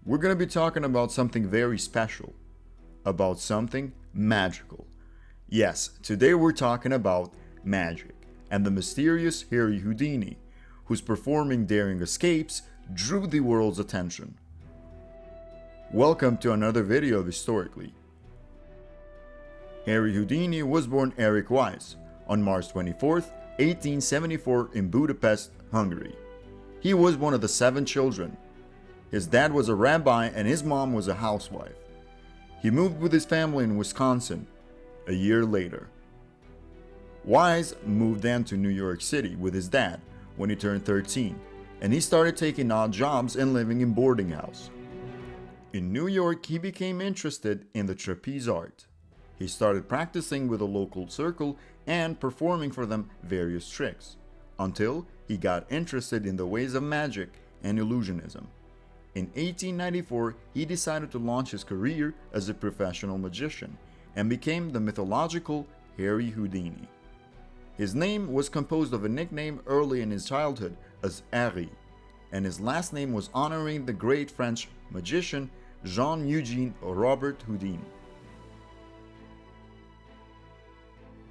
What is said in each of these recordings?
we're going to be talking about something very special, about something magical. Yes, today we're talking about magic and the mysterious Harry Houdini, whose performing daring escapes drew the world's attention. Welcome to another video of Historically. Harry Houdini was born Eric Weiss on March 24, 1874 in Budapest, Hungary. He was one of the 7 children. His dad was a rabbi and his mom was a housewife. He moved with his family in Wisconsin a year later. Weiss moved then to New York City with his dad when he turned 13, and he started taking odd jobs and living in boarding house. In New York, he became interested in the trapeze art. He started practicing with a local circle and performing for them various tricks, until he got interested in the ways of magic and illusionism. In 1894, he decided to launch his career as a professional magician and became the mythological Harry Houdini. His name was composed of a nickname early in his childhood as Harry, and his last name was honoring the great French magician Jean-Eugène Robert-Houdin.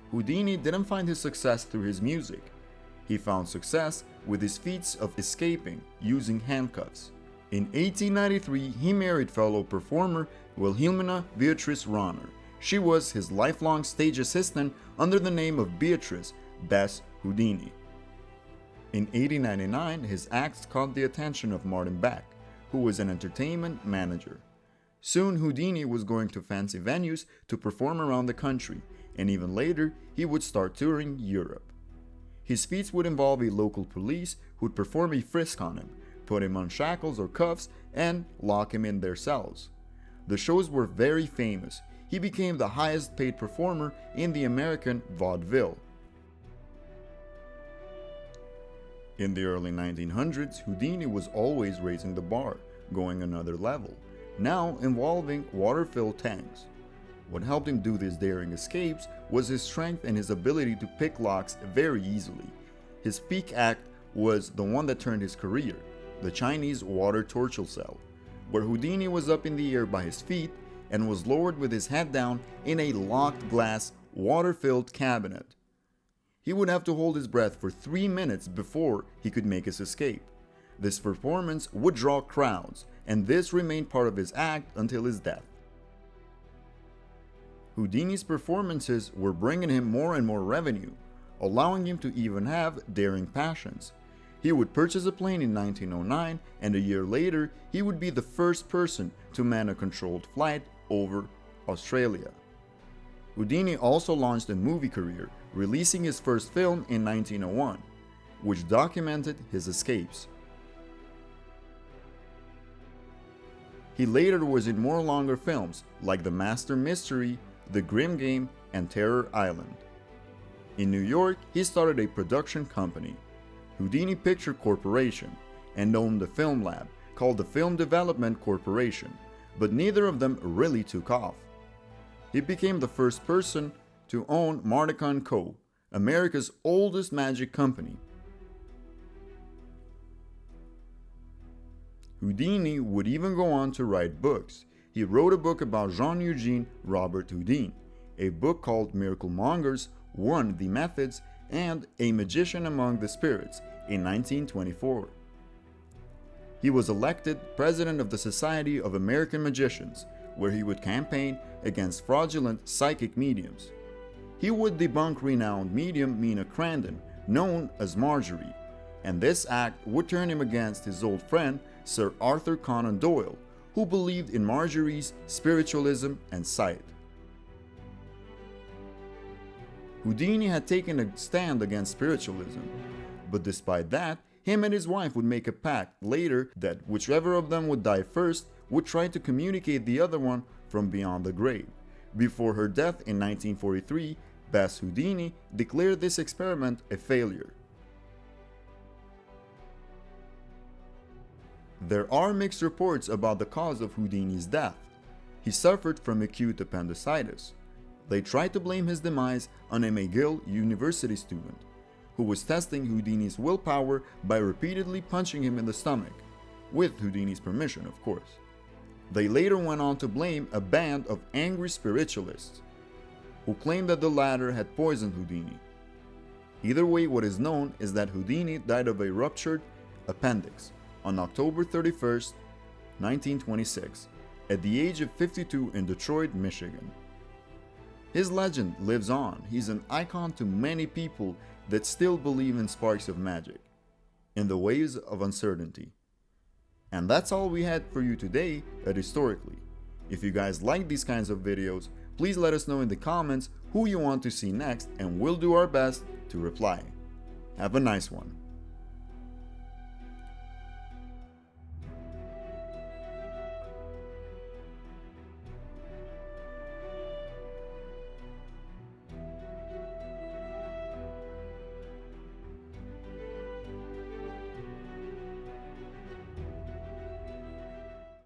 Houdini didn't find his success through his music. He found success with his feats of escaping using handcuffs. In 1893, he married fellow performer Wilhelmina Beatrice Rahner. She was his lifelong stage assistant under the name of Beatrice Bess Houdini. In 1899, his acts caught the attention of Martin Beck, who was an entertainment manager. Soon Houdini was going to fancy venues to perform around the country, and even later he would start touring Europe. His feats would involve a local police who would perform a frisk on him, put him on shackles or cuffs, and lock him in their cells. The shows were very famous. He became the highest paid performer in the American vaudeville. In the early 1900s, Houdini was always raising the bar, going another level, now involving water-filled tanks. What helped him do these daring escapes was his strength and his ability to pick locks very easily. His peak act was the one that turned his career, the Chinese water torture cell, where Houdini was up in the air by his feet and was lowered with his head down in a locked glass, water-filled cabinet. He would have to hold his breath for 3 minutes before he could make his escape. This performance would draw crowds, and this remained part of his act until his death. Houdini's performances were bringing him more and more revenue, allowing him to even have daring passions. He would purchase a plane in 1909, and a year later, he would be the first person to man a controlled flight over Australia. Houdini also launched a movie career, releasing his first film in 1901, which documented his escapes. He later was in more longer films like The Master Mystery, The Grim Game, and Terror Island. In New York, he started a production company, Houdini Pictures Corporation, and owned a film lab called the Film Development Corporation, but neither of them really took off. He became the first person to own Marduk & Co., America's oldest magic company. Houdini would even go on to write books. He wrote a book about Jean-Eugène Robert-Houdin, a book called Miracle Mongers, One, the Methods, and A Magician Among the Spirits in 1924. He was elected president of the Society of American Magicians, where he would campaign against fraudulent psychic mediums. He would debunk renowned medium Mina Crandon, known as Marjorie, and this act would turn him against his old friend Sir Arthur Conan Doyle, who believed in Marjorie's spiritualism and sight. Houdini had taken a stand against spiritualism, but despite that, him and his wife would make a pact later that whichever of them would die first would try to communicate the other one from beyond the grave. Before her death in 1943, Bess Houdini declared this experiment a failure. There are mixed reports about the cause of Houdini's death. He suffered from acute appendicitis. They tried to blame his demise on a McGill University student who was testing Houdini's willpower by repeatedly punching him in the stomach, with Houdini's permission, of course. They later went on to blame a band of angry spiritualists who claimed that the latter had poisoned Houdini. Either way, what is known is that Houdini died of a ruptured appendix on October 31st, 1926, at the age of 52 in Detroit, Michigan. His legend lives on. He's an icon to many people that still believe in sparks of magic, in the waves of uncertainty. And that's all we had for you today at Historically. If you guys like these kinds of videos, please let us know in the comments who you want to see next, and we'll do our best to reply. Have a nice one.